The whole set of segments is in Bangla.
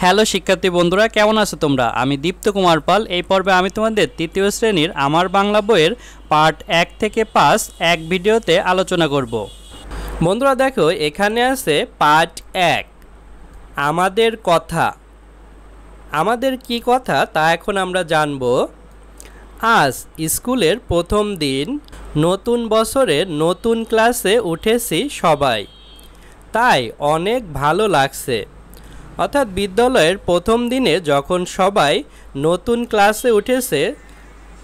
হ্যালো শিক্ষার্থী বন্ধুরা, কেমন আছো তোমরা? আমি দীপ্ত কুমার পাল। এই পর্বে আমি তোমাদের তৃতীয় শ্রেণীর আমার বাংলা বইয়ের পার্ট 1 থেকে 5 এক ভিডিওতে আলোচনা করব। বন্ধুরা দেখো, এখানে আছে পার্ট 1 আমাদের কথা। আমাদের কি কথা তা এখন আমরা জানব। আজ স্কুলের প্রথম দিন, নতুন বছরের নতুন ক্লাসে উঠেছি সবাই, তাই অনেক ভালো লাগছে। অর্থাৎ বিদ্যালয়ের প্রথম দিনে যখন সবাই নতুন ক্লাসে উঠেছে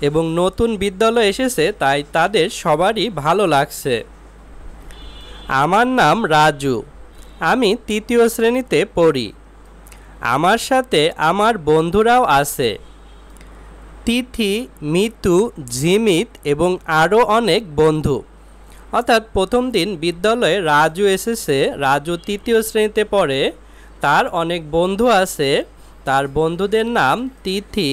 এবং নতুন বিদ্যালয়ে এসেছে, তাই তাদের সবারই ভালো লাগছে। আমার নাম রাজু, আমি তৃতীয় শ্রেণীতে পড়ি। আমার সাথে আমার বন্ধুরাও আছে, তিথি, মিতু, জিমিত এবং আরও অনেক বন্ধু। অর্থাৎ প্রথম দিন বিদ্যালয়ে রাজু এসেছে। রাজু তৃতীয় শ্রেণীতে পড়ে, তার অনেক বন্ধু আছে। তার বন্ধুদের নাম তিথি,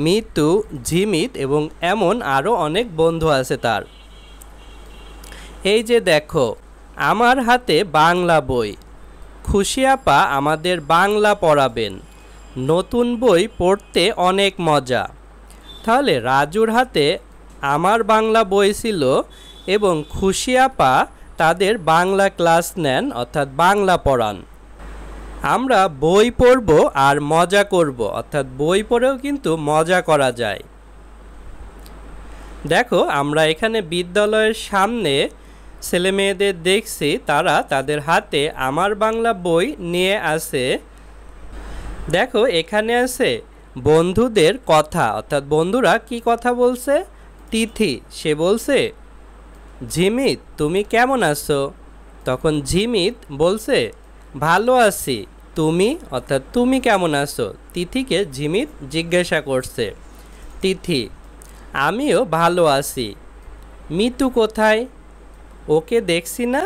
মিতু, জিমিত এবং এমন আরও অনেক বন্ধু আছে তার। এই যে দেখো, আমার হাতে বাংলা বই। খুশি আপা আমাদের বাংলা পড়াবেন। নতুন বই পড়তে অনেক মজা। তাহলে রাজুর হাতে আমার বাংলা বই ছিল এবং খুশি আপা তাদের বাংলা ক্লাস নেন, অর্থাৎ বাংলা পড়ান। আমরা বই পড়ব আর মজা করব, অর্থাৎ বই পড়েও কিন্তু মজা করা যায়। দেখো, আমরা এখানে বিদ্যালয়ের সামনে ছেলে মেয়েদের দেখছি, তারা তাদের হাতে আমার বাংলা বই নিয়ে আসে। দেখো, এখানে আছে বন্ধুদের কথা, অর্থাৎ বন্ধুরা কি কথা বলছে। তিথি, সে বলছে, ঝিমিত তুমি কেমন আছো? তখন ঝিমিত বলছে, ভালো আছি। তুমি, অর্থাৎ তুমি কেমন আছো? তিথিকে ঝিমিত জিজ্ঞাসা করছে। তিথি, আমিও ভালো আছি। মিতু কোথায়? ওকে দেখছি না।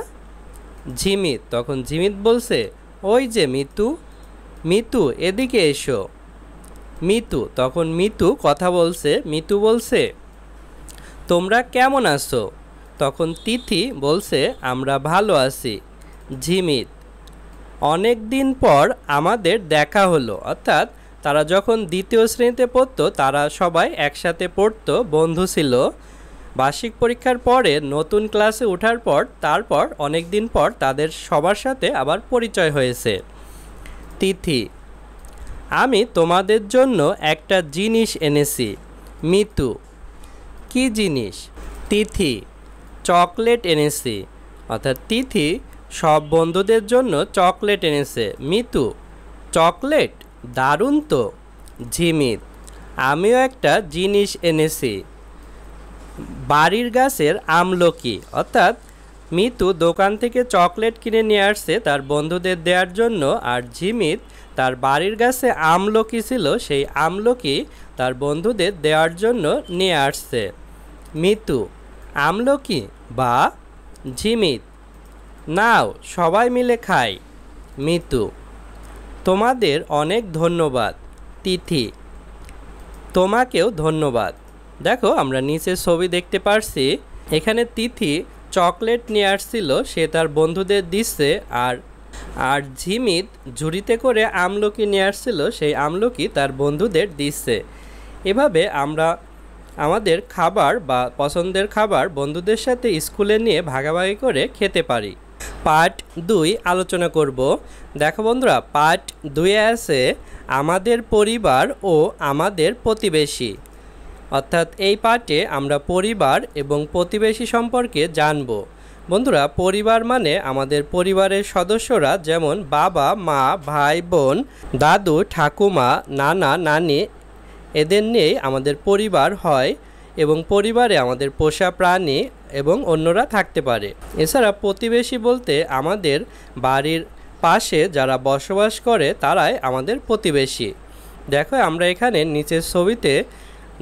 ঝিমিত, তখন ঝিমিত বলছে, ওই যে মিতু। মিতু, এদিকে এসো। মিতু, তখন মিতু কথা বলছে। মিতু বলছে, তোমরা কেমন আছো? তখন তিথি বলছে, আমরা ভালো আছি। ঝিমিত, অনেক দিন পর আমাদের দেখা হলো। অর্থাৎ তারা যখন দ্বিতীয় শ্রেণীতে পড়তো, তারা সবাই একসাথে পড়তো, বন্ধু ছিল। বার্ষিক পরীক্ষার পরে নতুন ক্লাসে ওঠার পর তারপর অনেক দিন পর তাদের সবার সাথে আবার পরিচয় হয়েছে। তিথি, আমি তোমাদের জন্য একটা জিনিস এনেছি। মিতু, কি জিনিস? তিথি, চকলেট এনেছি। অর্থাৎ তিথি সব বন্ধুদের জন্য চকলেট এনেছে। মিতু, চকলেট, দারুণ তো। ঝিমিত, আমিও একটা জিনিস এনেছি, বাড়ির গাছের আমলকি। অর্থাৎ মিতু দোকান থেকে চকলেট কিনে নিয়ে আসছে তার বন্ধুদের দেওয়ার জন্য, আর ঝিমিত তার বাড়ির গাছে আমলকি ছিল, সেই আমলকি তার বন্ধুদের দেওয়ার জন্য নিয়ে আসছে। মিতু, আমলকি বা। ঝিমিত, নাও সবাই মিলে খাই। মিতু, তোমাদের অনেক ধন্যবাদ। তিথি, তোমাকেও ধন্যবাদ। দেখো, আমরা নিচে ছবি দেখতে পারছি। এখানে তিথি চকলেট নিয়ে আসছিল, সে তার বন্ধুদের দিচ্ছে, আর ঝিমিত ঝুড়িতে করে আমলকি নিয়ে আসছিল, সেই আমলকি তার বন্ধুদের দিচ্ছে। এভাবে আমরা আমাদের খাবার বা পছন্দের খাবার বন্ধুদের সাথে স্কুলে নিয়ে ভাগাভাগি করে খেতে পারি। পার্ট 2 আলোচনা করব। দেখো বন্ধুরা, পার্ট 2 আছে আমাদের পরিবার ও আমাদের প্রতিবেশী। অর্থাৎ এই পার্টে আমরা পরিবার এবং প্রতিবেশী সম্পর্কে জানব। বন্ধুরা, পরিবার মানে আমাদের পরিবারের সদস্যরা, যেমন বাবা, মা, ভাই, বোন, দাদু, ঠাকুমা, নানা, নানি, এদের নিয়েই আমাদের পরিবার হয়। এবং পরিবারে আমাদের পোষা প্রাণী এবং অন্যরা থাকতে পারে। এছাড়া প্রতিবেশী বলতে আমাদের বাড়ির পাশে যারা বসবাস করে তারাই আমাদের প্রতিবেশী। দেখো, আমরা এখানে নিচের ছবিতে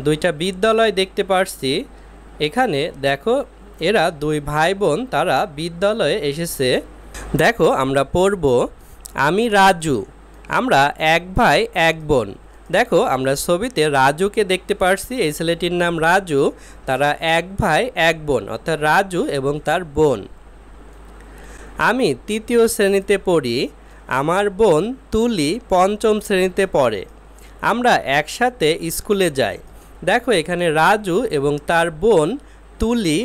দুইটা বিদ্যালয় দেখতে পারছি। এখানে দেখো, এরা দুই ভাই বোন, তারা বিদ্যালয়ে এসেছে। দেখো, আমরা পড়ব, আমি রাজু, আমরা এক ভাই এক বোন। দেখো, আমরা ছবিতে রাজুকে দেখতে পারছি। এই ছেলেটির নাম রাজু, তারা এক ভাই এক বোন, অর্থাৎ রাজু এবং তার বোন। আমি তৃতীয় শ্রেণীতে পড়ি, আমার বোন তুলি পঞ্চম শ্রেণীতে পড়ে। আমরা একসাথে স্কুলে যাই। দেখো এখানে রাজু এবং তার বোন তুলি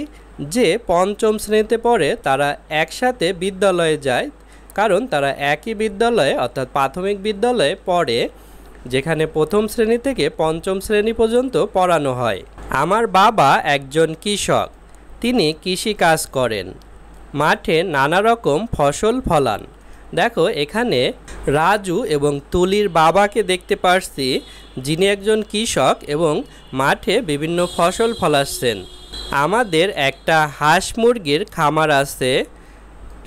যে পঞ্চম শ্রেণীতে পড়ে তারা একসাথে বিদ্যালয়ে যায়, কারণ তারা একই বিদ্যালয়ে অর্থাৎ প্রাথমিক বিদ্যালয়ে পড়ে, যেখানে প্রথম শ্রেণী থেকে পঞ্চম শ্রেণী পর্যন্ত পড়ানো হয়। আমার বাবা একজন কৃষক, তিনি কৃষি কাজ করেন, মাঠে নানা রকম ফসল ফলান। দেখো এখানে রাজু এবং তুলির বাবাকে দেখতে পারছি, যিনি একজন কৃষক এবং মাঠে বিভিন্ন ফসল ফলাচ্ছেন। আমাদের একটা হাঁস মুরগির খামার আছে,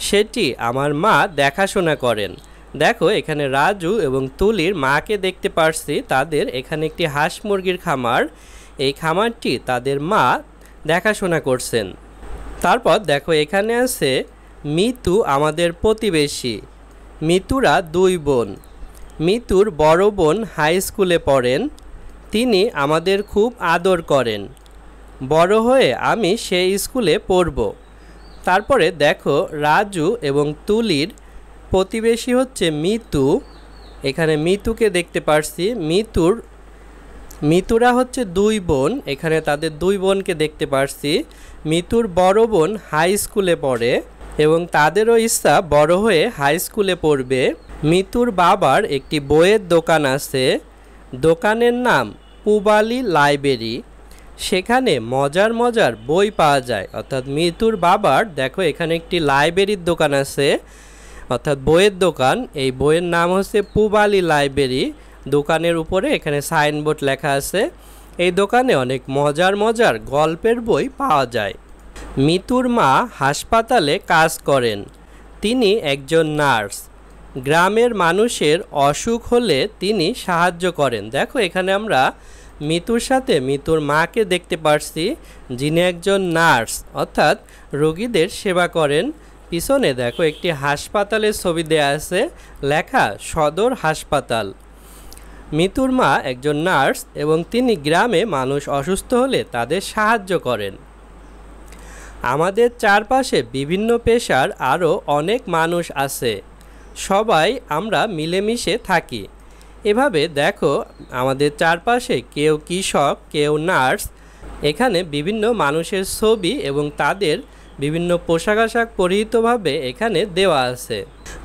সেটি আমার মা দেখাশোনা করেন। দেখো এখানে রাজু এবং তুলির মাকে দেখতে পারছি, তাদের এখানে একটি হাঁস মুরগির খামার, এই খামারটি তাদের মা দেখাশোনা করছেন। তারপর দেখো এখানে আছে মিতু আমাদের প্রতিবেশী। মিতুরা দুই বোন। মিতুর বড় বোন হাই স্কুলে পড়েন, তিনি আমাদের খুব আদর করেন। বড় হয়ে আমি সেই স্কুলে পড়ব। তারপরে দেখো রাজু এবং তুলির প্রতিবেশী হচ্ছে মিতু, এখানে মিতুকে দেখতে পারছি। মিতুরা হচ্ছে দুই বোন, এখানে তাদের দুই বোনকে দেখতে পারছি। মিতুর বড় বোন হাই স্কুলে পড়ে এবং তাদেরও ইচ্ছা বড় হয়ে হাই স্কুলে পড়বে। মিতুর বাবার একটি বইয়ের দোকান আছে, দোকানের নাম পূবালী লাইব্রেরি, সেখানে মজার মজার বই পাওয়া যায়। অর্থাৎ মিতুর বাবার দেখো এখানে একটি লাইব্রেরির দোকান আছে, অর্থাৎ বইয়ের দোকান, এই বইয়ের নাম হচ্ছে পূবালী লাইব্রেরি। দোকানের উপরে এখানে সাইনবোর্ড লেখা আছে। এই দোকানে অনেক মজার মজার গল্পের বই পাওয়া যায়। মিতুর মা হাসপাতালে কাজ করেন, তিনি একজন নার্স। গ্রামের মানুষের অসুখ হলে তিনি সাহায্য করেন। দেখো এখানে আমরা মিতুর সাথে মিতুর মাকে দেখতে পারছি, যিনি একজন নার্স অর্থাৎ রোগীদের সেবা করেন। পিছনে দেখো একটি হাসপাতালের ছবি দেয়া আছে, লেখা সদর হাসপাতাল। মিতুর মা একজন নার্স এবং তিনি গ্রামে মানুষ অসুস্থ হলে তাদের সাহায্য করেন। আমাদের চারপাশে বিভিন্ন পেশার আরও অনেক মানুষ আছে, সবাই আমরা মিলেমিশে থাকি। এভাবে দেখো আমাদের চারপাশে কেউ কৃষক, কেউ নার্স, এখানে বিভিন্ন মানুষের ছবি এবং তাদের বিভিন্ন পোশাক আশাক পরিহিতভাবে এখানে দেওয়া আছে।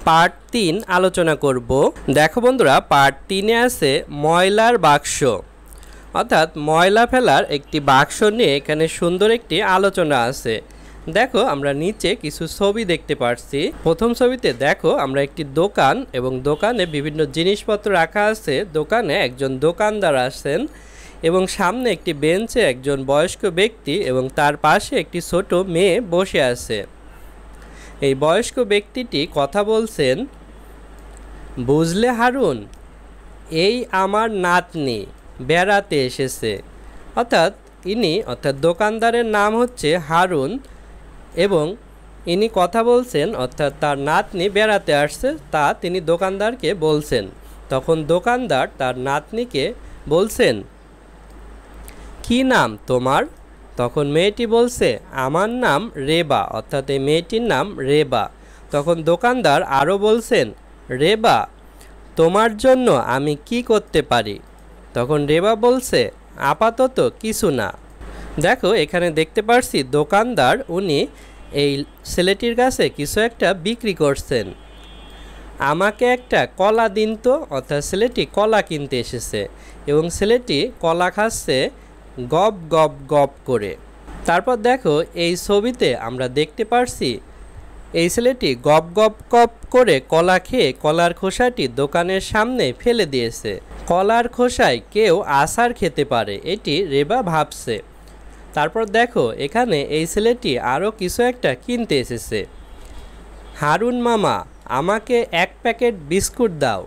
পার্ট 3 আলোচনা করব। দেখো বন্ধুরা, পার্ট 3-এ আছে ময়লার বাক্স, অর্থাৎ ময়লা ফেলার একটি বাক্স নিয়ে এখানে সুন্দর একটি আলোচনা আছে। দেখো আমরা নিচে কিছু ছবি দেখতে পাচ্ছি। প্রথম ছবিতে দেখো আমরা একটি দোকান এবং দোকানে বিভিন্ন জিনিসপত্র রাখা আছে। দোকানে একজন দোকানদার আছেন এবং সামনে একটি বেঞ্চে একজন বয়স্ক ব্যক্তি এবং তার পাশে একটি ছোট মেয়ে বসে আছে। এই বয়স্ক ব্যক্তিটি কথা বলছেন, বুঝলে হারুন, এই আমার নাতনি বেড়াতে এসেছে। অর্থাৎ দোকানদারের নাম হচ্ছে হারুন এবং ইনি কথা বলছেন, অর্থাৎ তার নাতনি বেড়াতে আসছে তা তিনি দোকানদারকে বলছেন। তখন দোকানদার তার নাতনিকে বলছেন, কি নাম তোমার? তখন মেয়েটি বলছে, আমার নাম রেবা, অর্থাৎ এই মেয়েটির নাম রেবা। তখন দোকানদার আরও বলছেন, রেবা, তোমার জন্য আমি কি করতে পারি? তখন রেবা বলছে, আপাতত কিছু না। দেখো এখানে দেখতে পারছি দোকানদার উনি এই ছেলেটির কাছে কিছু একটা বিক্রি করছেন। আমাকে একটা কলা দিন তো, অর্থাৎ ছেলেটি কলা কিনতে এসেছে এবং ছেলেটি কলা খাচ্ছে গপ গপ গপ করে। তারপর দেখো এই ছবিতে আমরা দেখতে পারছি এই ছেলেটি গপ গপ গপ করে কলা খেয়ে কলার খোসাটি দোকানের সামনে ফেলে দিয়েছে। কলার খোসায় কেউ আচার খেতে পারে, এটি রেবা ভাবছে। তারপর দেখো এখানে এই ছেলেটি আরও কিছু একটা কিনতে এসেছে। হারুন মামা, আমাকে এক প্যাকেট বিস্কুট দাও।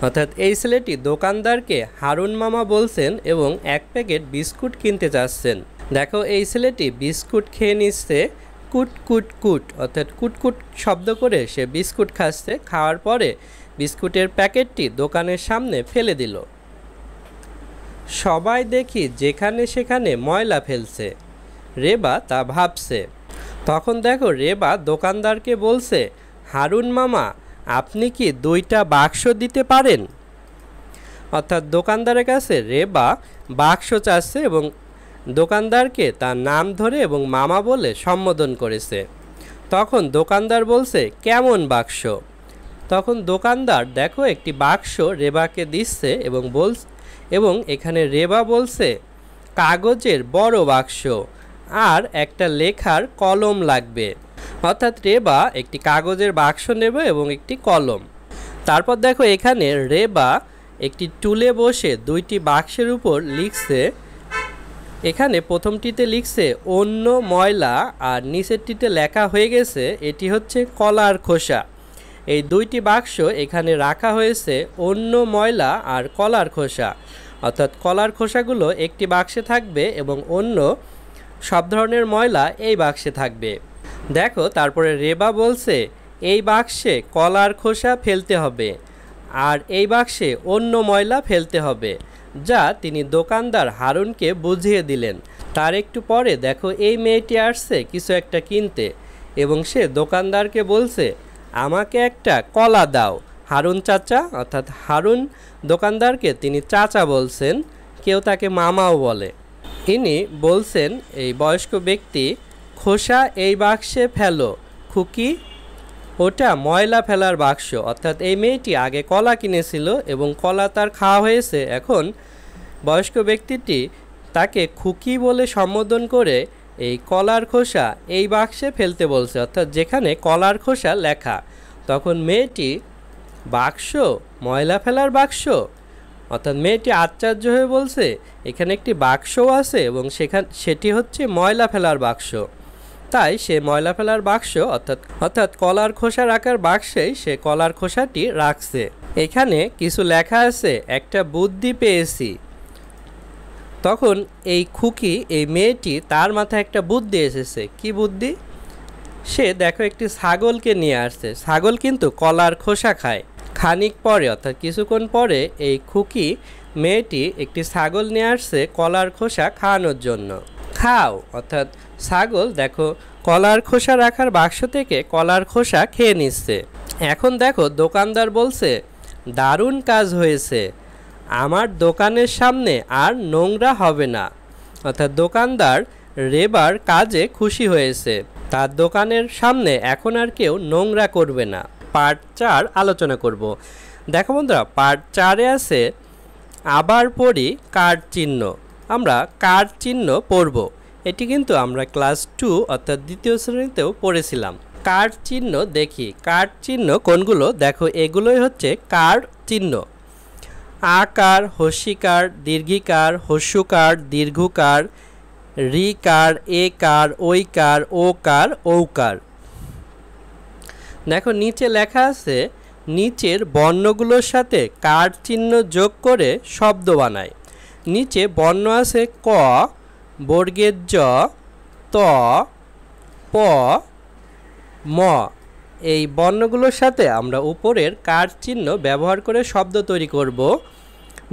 অর্থাৎ এই ছেলেটি দোকানদারকে হারুন মামা বলছেন এবং এক প্যাকেট বিস্কুট কিনতে চাচ্ছেন। দেখো এই ছেলেটি বিস্কুট খেয়ে নিচ্ছে কুট কুট কুট, অর্থাৎ কুটকুট শব্দ করে সে বিস্কুট খাচ্ছে। খাওয়ার পরে বিস্কুটের প্যাকেটটি দোকানের সামনে ফেলে দিল। সবাই দেখি যেখানে সেখানে ময়লা ফেলছে, রেবা তা ভাবছে। তখন দেখো রেবা দোকানদারকে বলছে, হারুন মামা, আপনি কি 2টা বাক্স দিতে পারেন? অর্থাৎ দোকানদারের কাছে রেবা বাক্স চাচ্ছে এবং দোকানদারকে তার নাম ধরে এবং মামা বলে সম্বোধন করেছে। তখন দোকানদার বলছে, কেমন বাক্স? তখন দোকানদার দেখো একটি বাক্স রেবাকে দিচ্ছে এবং এখানে রেবা বলছে কাগজের বড় বাক্স আর একটা লেখার কলম লাগবে। অর্থাৎ রেবা একটি কাগজের বাক্স নেবে এবং একটি কলম। তারপর দেখো এখানে রেবা একটি টুলে বসে 2টি বাক্সের উপর লিখছে। এখানে প্রথমটিতে লিখছে অন্য ময়লা আর নিচেরটিতে লেখা হয়ে গেছে এটি হচ্ছে কলার খোসা। এই 2টি বাক্স এখানে রাখা হয়েছে অন্য ময়লা আর কলার খোসা। অর্থাৎ কলার খোসাগুলো একটি বাক্সে থাকবে এবং অন্য সব ধরনের ময়লা এই বাক্সে থাকবে। দেখো তারপরে রেবা বলছে এই বাক্সে কলার খোসা ফেলতে হবে আর এই বাক্সে অন্য ময়লা ফেলতে হবে, যা তিনি দোকানদার হারুনকে বুঝিয়ে দিলেন। তার একটু পরে দেখো এই মেয়েটি আসছে কিছু একটা কিনতে এবং সে দোকানদারকে বলছে আমাকে একটা কলা দাও। হারুন চাচা, অর্থাৎ হারুন দোকানদারকে তিনি চাচা বলছেন, কেউ তাকে মামাও বলে। ইনি বলছেন এই বয়স্ক ব্যক্তি, খোসা এই বাক্সে ফেলো খুকি, ওটা ময়লা ফেলার বাক্স। অর্থাৎ এই মেয়েটি আগে কলা কিনেছিল এবং কলা তার খাওয়া হয়েছে, এখন বয়স্ক ব্যক্তিটি তাকে খুকি বলে সম্বোধন করে এই কলার খোসা এই বাক্সে ফেলতে বলছে, অর্থাৎ যেখানে কলার খোসা লেখা। তখন মেয়েটি বাক্স, ময়লা ফেলার বাক্স? অর্থাৎ মেয়েটি আশ্চর্য হয়ে বলছে এখানে একটি বাক্সও আছে এবং সেটি হচ্ছে ময়লা ফেলার বাক্স। তাই সে ময়লা ফেলার বাক্স অর্থাৎ কলার খোসা রাখার বাক্সেই সে কলার খোসাটি রাখছে। এখানে কিছু লেখা আছে একটা বুদ্ধি পেয়েছি। তখন এই খুকি, এই মেয়েটি, তার মাথায় একটা বুদ্ধি এসেছে। কি বুদ্ধি? সে দেখো একটি ছাগলকে নিয়ে আসছে। ছাগল কিন্তু কলার খোসা খায়। খানিক পরে অর্থাৎ কিছুক্ষণ পরে এই খুকি মেয়েটি একটি ছাগল নিয়ে আসছে কলার খোসা খাওয়ানোর জন্য। খাও, অর্থাৎ ছাগল দেখো কলার খোসা রাখার বাক্স থেকে কলার খোসা খেয়ে নিচ্ছে। এখন দেখো দোকানদার বলছে দারুণ কাজ হয়েছে, আমার দোকানের সামনে আর নোংরা হবে না। অর্থাৎ দোকানদার রেবার কাজে খুশি হয়েছে, তার দোকানের সামনে এখন আর কেউ নোংরা করবে না। পার্ট 4 আলোচনা করব। দেখো বন্ধুরা, পার্ট 4-এ আছে আবার পড়ি কার চিহ্ন। আমরা কার চিহ্ন পড়ব। এটি কিন্তু আমরা ক্লাস 2 অর্থাৎ 2য় শ্রেণীতেও পড়েছিলাম। কার চিহ্ন দেখি, কার চিহ্ন কোনগুলো? দেখো এগুলোই হচ্ছে কার চিহ্ন। আকার, হস্যিকার, দীর্ঘিকার, হস্যকার, দীর্ঘকার, রিকার, একার, ঐকার, ওকার, ঔকার। দেখো নিচে লেখা আছে নিচের বর্ণগুলোর সাথে কার চিহ্ন যোগ করে শব্দ বানায়। নিচে বর্ণ আছে ক, বর্গের জ, ত, প, ম। এই বর্ণগুলোর সাথে আমরা উপরের কার চিহ্ন ব্যবহার করে শব্দ তৈরি করব।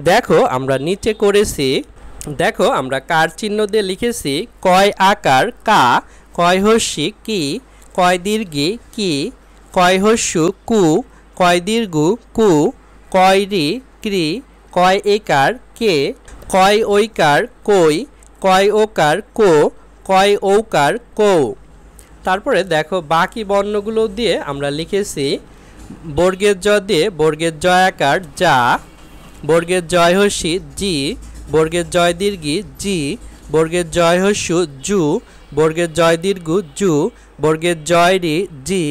দেখো আমরা নিচে করেছি। দেখো আমরা কার চিহ্ন দিয়ে লিখেছি কয় আকার কা, কয় হস্যি কি, কয় দীর্ঘি কি, কয় হস্যু কু, কয় দীর্ঘ কু, কয় রি ক্রি, কয় একার কে, কয় ঐকার কই, কয় ওকার কো, কয় ঔকার কৌ। তারপরে দেখো বাকি বর্ণগুলো দিয়ে আমরা লিখেছি বর্গের জ দিয়ে বর্গের জয়াকার যা, বর্গের জয় হস্যি জি, বর্গের জয় দীর্ঘি জি, বর্গের জয় হস্যু জু, বর্গের জয় দীর্ঘ জু, বর্গের জয় রি জি,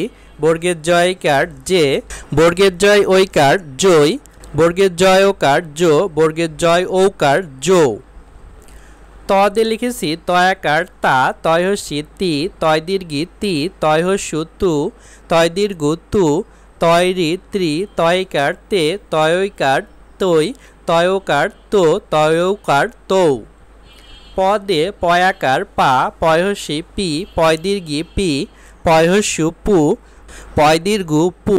বর্গের জয়কার জে, বর্গের জয় ঐকার জয়, বর্গের জয় ওকার জো, বর্গের জয় ঔকার জৌ। ত দিয়ে লিখেছি তয়াকার তা, তয় হস্যি তি, তয় দীর্ঘি তি, তয় হস্যু তু, তয় দীর্ঘ তু, তয় রি ত্রি, তয়কার তে, তয়কার তৈ, তয়কার তো, তয়কার তৌ। প দিয়ে পয়াকার পা, পয় হস্যি পি, পয় দীর্ঘি পি, পয় হস্যু পু, পয় দীর্ঘ পু,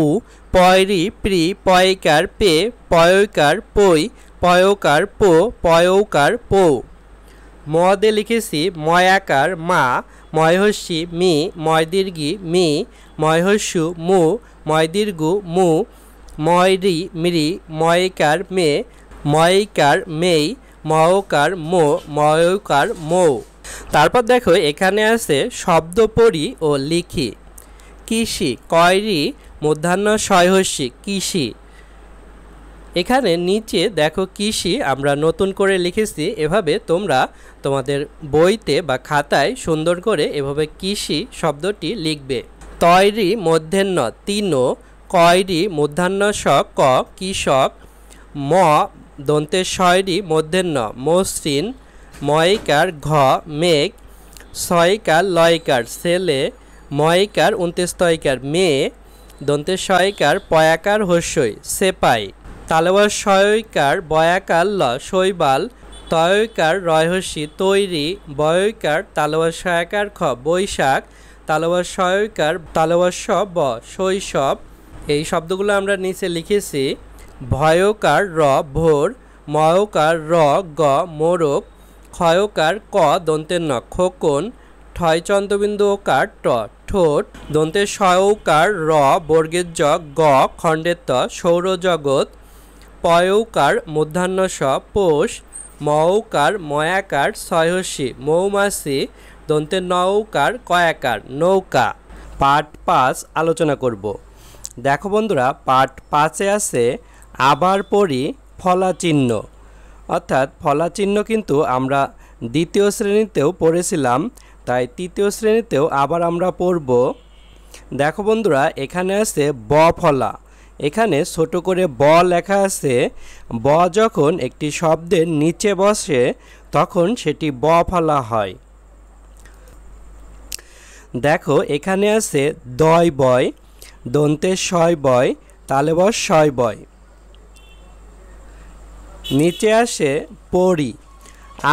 পয় রি প্রি, পয়কার পে, পয়কার পৈ, পয়কার পো, পয়কার পৌ। ম দিয়ে লিখেছি ময়াকার মা, ময় হস্যি মি, ময় দীর্ঘি মি, ময় হস্যু মু, ময় দীর্ঘ মু, ময়রি মৃ, ময়কার মে, ময়কার মেই, ময়কার মো, ময়কার মৌ। তারপর দেখো এখানে আছে শব্দ পড়ি ও লিখি। কৃষি, কয়রি মূর্ধন্য শয়হস্যি কৃষি। এখানে নিচে দেখো কৃষি আমরা নতুন করে লিখেছি। এভাবে তোমরা তোমাদের বইতে বা খাতায় সুন্দর করে এভাবে কৃষি শব্দটি লিখবে। তয়রি মধ্যাহ্ন তিন, কয়রি মূর্ধন্য স ক কৃষক, ম দন্তের শয়রি মধ্যাহ্ন মসৃণ, ময়কার ঘ মেঘ, ছয়কার লয়কার ছেলে, ময়কার 29 তয়কার মেয়ে, দন্তের শয়কার পয়াকার হস্যই সেপাই, তালবর শয়কার বয়াকার ল শৈবাল, তয়কার রয়হস্যি তৈরি, বয়কার তালবর শয়াকার খ বৈশাখ, তালবর শয়কার তালবর স ব শৈশব। এই শব্দগুলো আমরা নিচে লিখেছি। ভয়কার র ভোর, ময়কার র গ মোরক, ক্ষয়কার ক দন্তের ন খোকন, ঠয় চন্দ্রবিন্দু ওকার ট ঠোঁট, দন্তের শয়কার র বর্গের জ গ খণ্ডের ত সৌরজগৎ, পয়ৌকার মূর্ধন্য স পোষ, মৌকার ময়াকার ছয়হস্যি মৌমাছি, দন্তের নৌকার কয়াকার নৌকা। পার্ট 5 আলোচনা করব। দেখো বন্ধুরা, পার্ট 5-এ আছে আবার পড়ি ফলাচিহ্ন। অর্থাৎ ফলাচিহ্ন কিন্তু আমরা দ্বিতীয় শ্রেণীতেও পড়েছিলাম, তাই তৃতীয় শ্রেণীতেও আবার আমরা পড়ব। দেখো বন্ধুরা, এখানে আছে ব ফলা। এখানে ছোট করে ব লেখা আছে। ব যখন একটি শব্দের নিচে বসে তখন সেটি ব ফলা হয়। দেখো এখানে আছে দয় বয়, দন্তের শয় বয়, তালেবর শয় বয়। নিচে আসে পড়ি।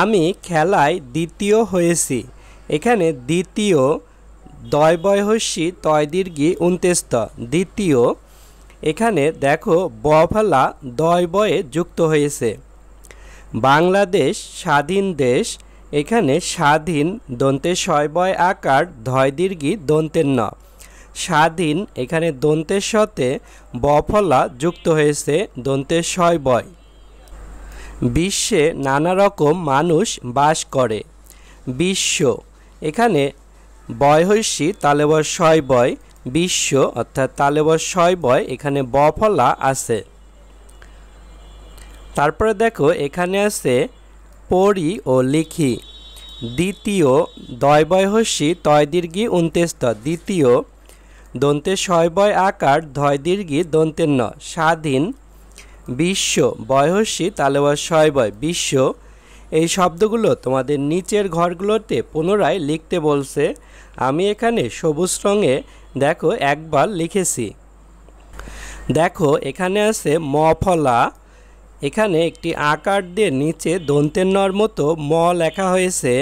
আমি খেলায় দ্বিতীয় হয়েছি। এখানে দ্বিতীয় দয় বয় হস্যি তয় দীর্ঘি 29 ত দ্বিতীয়। এখানে দেখো ব ফলা দয় বয়ে যুক্ত হয়েছে। বাংলাদেশ স্বাধীন দেশ। এখানে স্বাধীন দন্তের শয় বয় আকার ধয় দীর্ঘি দন্তের ন স্বাধীন। এখানে দন্তের সাথে ব ফলা যুক্ত হয়েছে দন্তের শয় বয়। বিশ্বে নানা রকম মানুষ বাস করে। বিশ্ব, এখানে বয় হস্যি তালেবর শয় বয় বিশ্ব, অর্থাৎ তালেবর শয় বয়, এখানে ব ফলা আছে। তারপরে দেখো এখানে আছে পড়ি ও লিখি। দ্বিতীয় দয় বয় হস্যি তয় দীর্ঘি 29 ত দ্বিতীয়, দন্তের শয় বয় আকার ধয় দীর্ঘি দন্তের ন স্বাধীন। বিশ্ব বয় হস্যি তালেবর শয় বয় বিশ্ব। এই শব্দগুলো তোমাদের নিচের ঘরগুলোতে পুনরায় লিখতে বলছে। আমি এখানে সবুজ রঙে দেখো একবার লিখেছি। দেখো এখানে আছে ম ফলা। এখানে একটি আকার দিয়ে নিচে দন্তের নর মতো ম লেখা হয়েছে।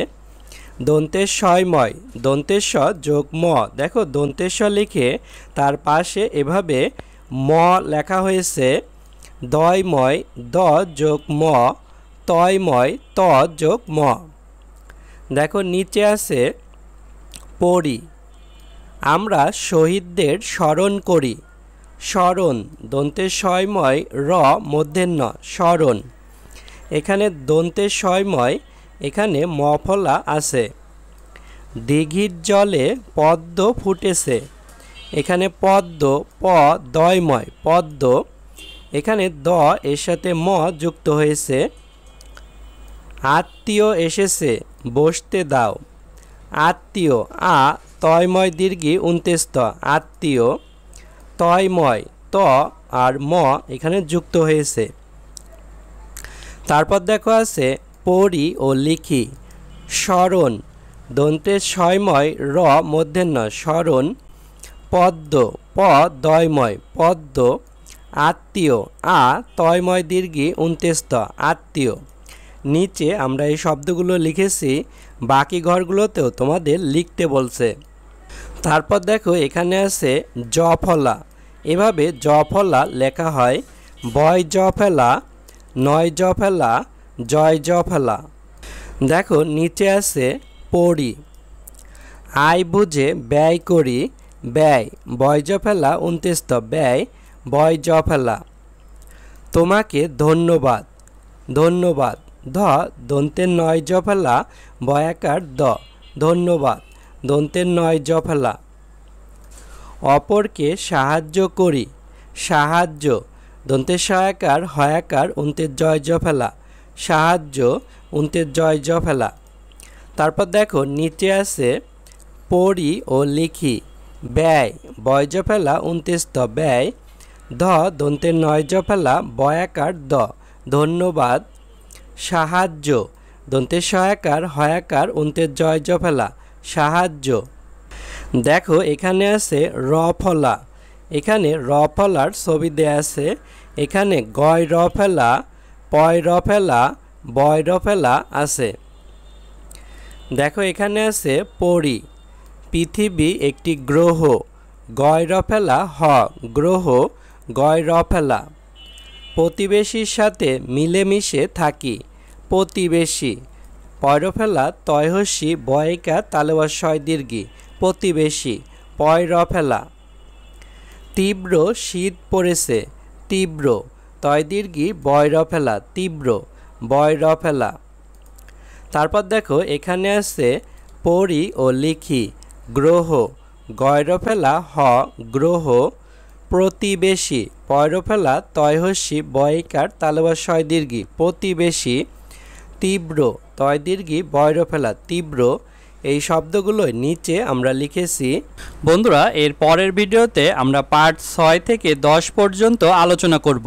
দন্তের শয়ময়, দন্তের স যোগ ম। দেখো দন্তের স লিখে তার পাশে এভাবে ম লেখা হয়েছে। দয়ময় দ যোগ ম, তয়ময় ত যোগ ম। দেখো নিচে আছে পড়ি। আমরা শহীদদের স্মরণ করি। স্মরণ দন্তের শয়ময় র মধ্যাহ্ন স্মরণ। এখানে দন্তের শয়ময়, এখানে ম ফলা আছে। দিঘির জলে পদ্ম ফুটেছে। এখানে পদ্ম প দয়ময় পদ্ম। এখানে দ এর সাথে ম যুক্ত হয়েছে। আত্মীয় এসেছে বসতে দাও। আত্মীয় আ তয়ময় দীর্ঘি 29 ত আত্মীয়। তয়ময় ত আর ম এখানে যুক্ত হয়েছে। তারপর দেখো আছে পড়ি ও লিখি। স্মরণ দন্তের শয়ময় র মধ্যাহ্ন স্মরণ। পদ্ম প দয়ময় পদ্ম। আত্মীয় আ তয়ময় দীর্ঘি 29 ত আত্মীয়। নিচে আমরা এই শব্দগুলো লিখেছি, বাকি ঘরগুলোতেও তোমাদের লিখতে বলছে। তারপর দেখো এখানে আছে জ ফলা। এভাবে জ ফলা লেখা হয়। বয় জ ফেলা, নয় জ ফেলা, জয় জ ফেলা। দেখো নিচে আছে পড়ি। আয় বুঝে ব্যয় করি। ব্যয় বয় জ ফেলা 29 ত ব্যয় বয় জ ফেলা। তোমাকে ধন্যবাদ ধন্যবাদ ধ দন্তের নয় জ ফেলা বয়াকার দ ধন্যবাদ দন্তের নয় জ ফেলা। অপরকে সাহায্য করি সাহায্য দন্তের সহায়কার হয়াকার 29 জয় জ ফেলা সাহায্য 29 জয় জ ফেলা। তারপর দেখো নিচে আছে পড়ি ও লিখি ব্যয় বয় জ ফেলা 29 ত ব্যয় ধ দন্তের নয় জ ফেলা বয়াকার দ ধন্যবাদ সাহায্য দন্তের সহায়কার হয়াকার 29 জয় জ ফেলা সাহায্য। দেখো এখানে আছে র ফলা এখানে র ফলার ছবি দেয়া আছে এখানে গয় র ফেলা পয় র ফেলা বয় র ফেলা আছে। দেখো এখানে আছে পড়ি পৃথিবী একটি গ্রহ গয় র ফেলা হ গ্রহ গয় র ফেলা। প্রতিবেশীর সাথে মিলেমিশে থাকি প্রতিবেশী পয় র ফেলা তয়হসি বয়িকা তালেওয়া শয় দীর্ঘি প্রতিবেশী পয় র ফেলা। তীব্র শীত পড়েছে তীব্র তয় দীর্ঘি বয় র ফেলা তীব্র বয় র ফেলা। তারপর দেখো এখানে আছে পড়ি ও লিখি গ্রহ গয় র ফেলা হ গ্রহ প্রতিবেশী পয় র ফেলা তয়হসি বয়িকার তালেওয়া শয় দীর্ঘি প্রতিবেশী তীব্র তয় দীর্ঘি বয় র ফেলা তীব্র। এই শব্দগুলো নিচে আমরা লিখেছি। বন্ধুরা এর পরের ভিডিওতে আমরা পার্ট 6 থেকে 10 পর্যন্ত আলোচনা করব।